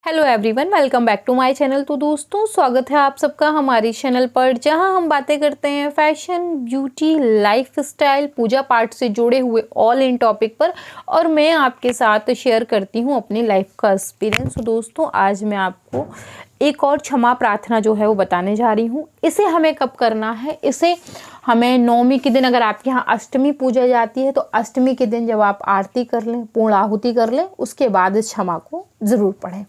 Hello everyone, welcome back to my channel. तो दोस्तों, स्वागत है आप सबका हमारी चैनल पर, जहां हम बातें करते हैं फैशन, ब्यूटी, लाइफस्टाइल, पूजा पाठ से जुड़े हुए ऑल इन टॉपिक पर। और मैं आपके साथ शेयर करती हूं अपनी लाइफ का एक्सपीरियंस। तो दोस्तों, आज मैं आपको एक और क्षमा प्रार्थना जो है वो बताने जा रही हूँ। इसे हमें कब करना है? इसे हमें नवमी के दिन, अगर आपके यहाँ अष्टमी पूजा जाती है तो अष्टमी के दिन जब आप आरती कर लें, पूर्ण आहुति कर लें, उसके बाद इस क्षमा को ज़रूर पढ़ें।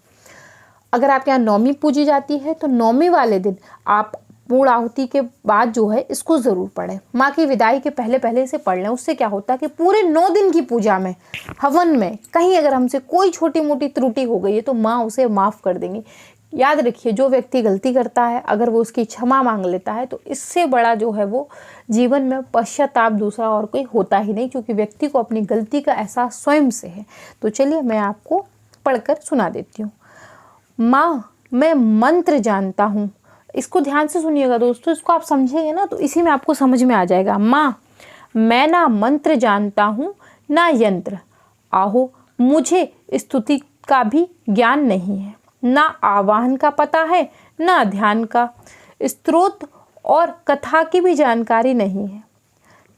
अगर आपके यहाँ नौमी पूजी जाती है तो नौमी वाले दिन आप पूर्ण आहुति के बाद जो है इसको ज़रूर पढ़ें। माँ की विदाई के पहले पहले इसे पढ़ लें। उससे क्या होता है कि पूरे 9 दिन की पूजा में, हवन में कहीं अगर हमसे कोई छोटी मोटी त्रुटि हो गई है तो माँ उसे माफ़ कर देंगी। याद रखिए, जो व्यक्ति गलती करता है अगर वो उसकी क्षमा मांग लेता है तो इससे बड़ा जो है वो जीवन में पश्चाताप दूसरा और कोई होता ही नहीं, क्योंकि व्यक्ति को अपनी गलती का एहसास स्वयं से है। तो चलिए मैं आपको पढ़कर सुना देती हूँ। माँ, मैं मंत्र जानता हूँ। इसको ध्यान से सुनिएगा दोस्तों, इसको आप समझेंगे ना तो इसी में आपको समझ में आ जाएगा। माँ, मैं ना मंत्र जानता हूँ ना यंत्र। आहो, मुझे स्तुति का भी ज्ञान नहीं है, ना आवाहन का पता है ना ध्यान का। स्तोत्र और कथा की भी जानकारी नहीं है।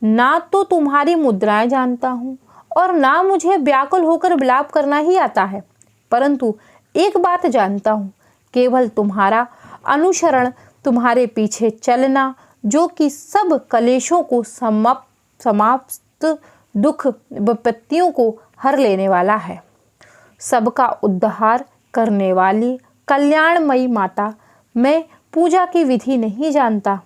ना तो तुम्हारी मुद्राएं जानता हूँ और ना मुझे व्याकुल होकर विलाप करना ही आता है, परंतु एक बात जानता हूँ, केवल तुम्हारा अनुसरण, तुम्हारे पीछे चलना, जो कि सब कलेशों को समाप्त, दुख विपत्तियों को हर लेने वाला है। सबका उद्धार करने वाली कल्याणमयी माता, मैं पूजा की विधि नहीं जानता।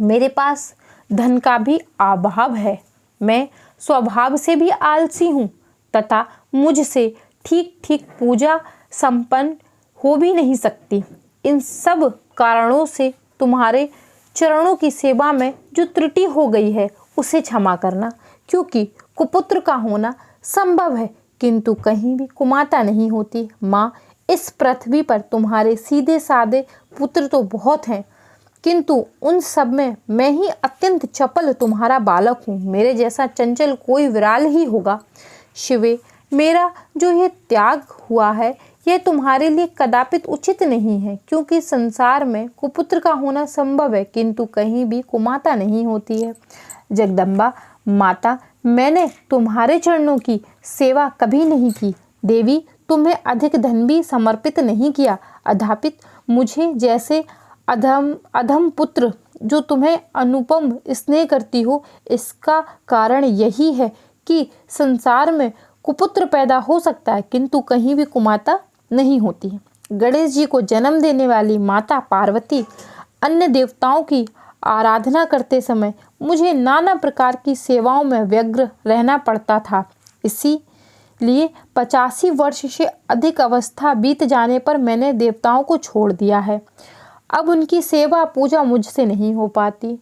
मेरे पास धन का भी अभाव है। मैं स्वभाव से भी आलसी हूँ तथा मुझसे ठीक ठीक पूजा संपन्न हो भी नहीं सकती। इन सब कारणों से तुम्हारे चरणों की सेवा में जो त्रुटि हो गई है उसे क्षमा करना, क्योंकि कुपुत्र का होना संभव है किंतु कहीं भी कुमाता नहीं होती। माँ, इस पृथ्वी पर तुम्हारे सीधे साधे पुत्र तो बहुत हैं, किंतु उन सब में मैं ही अत्यंत चपल तुम्हारा बालक हूँ। मेरे जैसा चंचल कोई विराल ही होगा। शिवे, मेरा जो ये त्याग हुआ है यह तुम्हारे लिए कदापित उचित नहीं है, क्योंकि संसार में कुपुत्र का होना संभव है किंतु कहीं भी कुमाता नहीं होती है। जगदम्बा माता, मैंने तुम्हारे चरणों की सेवा कभी नहीं की। देवी, तुम्हें अधिक धन भी समर्पित नहीं किया। अधापित मुझे जैसे अधम पुत्र जो तुम्हें अनुपम स्नेह करती हो, इसका कारण यही है कि संसार में कुपुत्र पैदा हो सकता है किंतु कहीं भी कुमाता नहीं होती है। गणेश जी को जन्म देने वाली माता पार्वती, अन्य देवताओं की आराधना करते समय मुझे नाना प्रकार की सेवाओं में व्यग्र रहना पड़ता था। इसीलिए 85 वर्ष से अधिक अवस्था बीत जाने पर मैंने देवताओं को छोड़ दिया है। अब उनकी सेवा पूजा मुझसे नहीं हो पाती।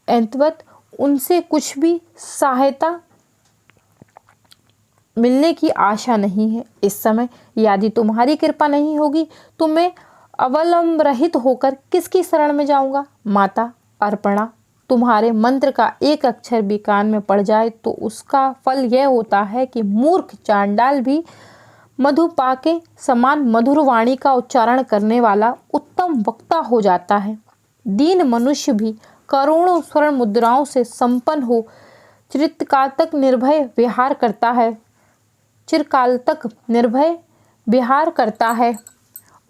अंतवत उनसे कुछ भी सहायता मिलने की आशा नहीं है। इस समय यदि तुम्हारी कृपा नहीं होगी तो मैं अवलंब रहित होकर किसकी शरण में जाऊंगा? माता अर्पणा, तुम्हारे मंत्र का एक अक्षर भी कान में पड़ जाए तो उसका फल यह होता है कि मूर्ख चांडाल भी मधुपा के समान मधुर वाणी का उच्चारण करने वाला उत्तम वक्ता हो जाता है। दीन मनुष्य भी करोड़ों स्वर्ण मुद्राओं से संपन्न हो चिरकाल तक निर्भय विहार करता है।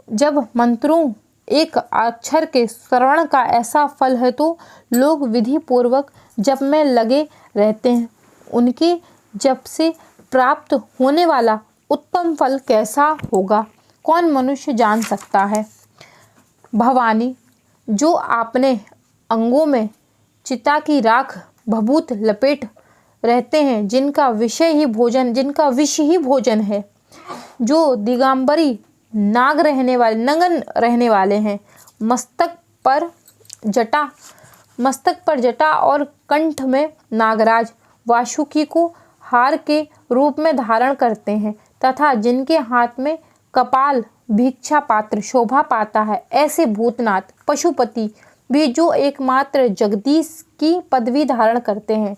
जब मंत्रों एक अक्षर के श्रवण का ऐसा फल है तो लोग विधि पूर्वक जप में लगे रहते हैं। उनके जप से प्राप्त होने वाला उत्तम फल कैसा होगा, कौन मनुष्य जान सकता है। भवानी, जो आपने अंगों में चिता की राख भभूत लपेट रहते हैं, जिनका विष ही भोजन है, जो दिगंबरी नंगन रहने वाले हैं, मस्तक पर जटा और कंठ में नागराज वासुकी को हार के रूप में धारण करते हैं तथा जिनके हाथ में कपाल भिक्षा पात्र शोभा पाता है, ऐसे भूतनाथ पशुपति भी जो एकमात्र जगदीश की पदवी धारण करते हैं।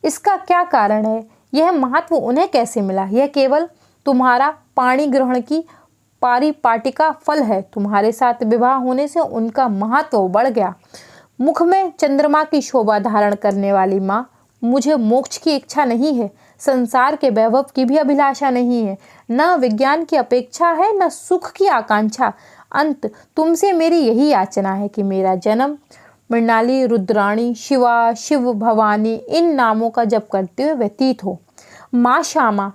इसका क्या कारण है? यह महत्व उन्हें कैसे मिला? यह केवल तुम्हारा पाणी ग्रहण की पारिपाटिका फल है। तुम्हारे साथ विवाह होने से उनका महत्व बढ़ गया। मुख में चंद्रमा की शोभा धारण करने वाली माँ, मुझे मोक्ष की इच्छा नहीं है, संसार के वैभव की भी अभिलाषा नहीं है, न विज्ञान की अपेक्षा है, न सुख की आकांक्षा। अंत तुमसे मेरी यही याचना है कि मेरा जन्म मृणाली, रुद्राणी, शिवा, शिव, भवानी इन नामों का जप करते हुए व्यतीत हो। माँ श्यामा,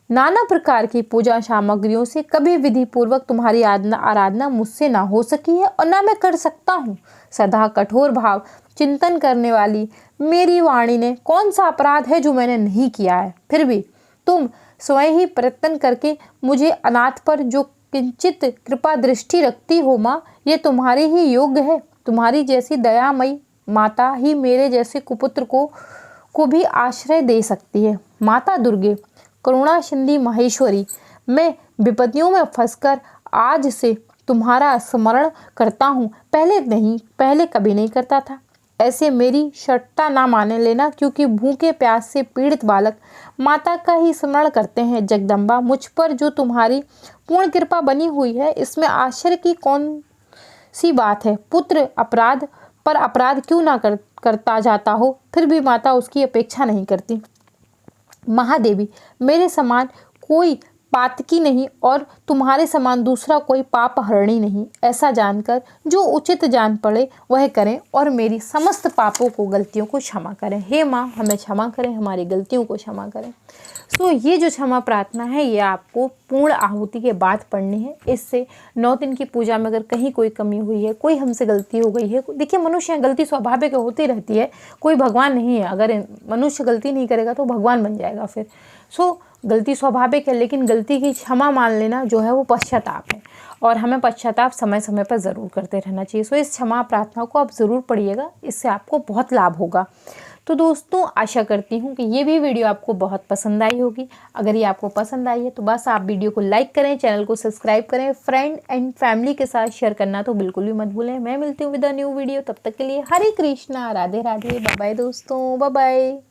नाना प्रकार की पूजा सामग्रियों से कभी विधि पूर्वक तुम्हारी आराधना मुझसे ना हो सकी है और ना मैं कर सकता हूँ। सदा कठोर भाव चिंतन करने वाली मेरी वाणी ने कौन सा अपराध है जो मैंने नहीं किया है। फिर भी तुम स्वयं ही प्रयत्न करके मुझे अनाथ पर जो किंचित कृपा दृष्टि रखती हो माँ, ये तुम्हारे ही योग्य है। तुम्हारी जैसी दयामयी माता ही मेरे जैसे कुपुत्र को भी आश्रय दे सकती है। माता दुर्गे, करुणा सिंधी महेश्वरी, मैं विपत्तियों में फंसकर आज से तुम्हारा स्मरण करता हूँ। पहले कभी नहीं करता था। ऐसे मेरी शर्ता ना मान लेना, क्योंकि भूखे प्यास से पीड़ित बालक माता का ही स्मरण करते हैं। जगदम्बा, मुझ पर जो तुम्हारी पूर्ण कृपा बनी हुई है, इसमें आश्चर्य की कौन सी बात है। पुत्र अपराध पर अपराध क्यों ना करता जाता हो, फिर भी माता उसकी अपेक्षा नहीं करती। महादेवी, मेरे समान कोई पातकी नहीं और तुम्हारे समान दूसरा कोई पाप हरणी नहीं। ऐसा जानकर जो उचित जान पड़े वह करें और मेरी समस्त पापों को, गलतियों को क्षमा करें। हे माँ, हमें क्षमा करें, हमारी गलतियों को क्षमा करें। सो ये जो क्षमा प्रार्थना है ये आपको पूर्ण आहुति के बाद पढ़नी है। इससे 9 दिन की पूजा में अगर कहीं कोई कमी हुई है, कोई हमसे गलती हो गई है, देखिए मनुष्य गलती स्वाभाविक होती रहती है, कोई भगवान नहीं है। अगर मनुष्य गलती नहीं करेगा तो भगवान बन जाएगा फिर। सो गलती स्वाभाविक है, लेकिन गलती की क्षमा मान लेना जो है वो पश्चाताप है, और हमें पश्चाताप समय समय पर ज़रूर करते रहना चाहिए। सो इस क्षमा प्रार्थना को आप ज़रूर पढ़िएगा, इससे आपको बहुत लाभ होगा। तो दोस्तों, आशा करती हूँ कि ये भी वीडियो आपको बहुत पसंद आई होगी। अगर ये आपको पसंद आई है तो बस आप वीडियो को लाइक करें, चैनल को सब्सक्राइब करें, फ्रेंड एंड फैमिली के साथ शेयर करना तो बिल्कुल भी मत भूलें। मैं मिलती हूँ विद अ न्यू वीडियो, तब तक के लिए हरे कृष्णा, राधे राधे, बाय बाय दोस्तों, बाय बाय।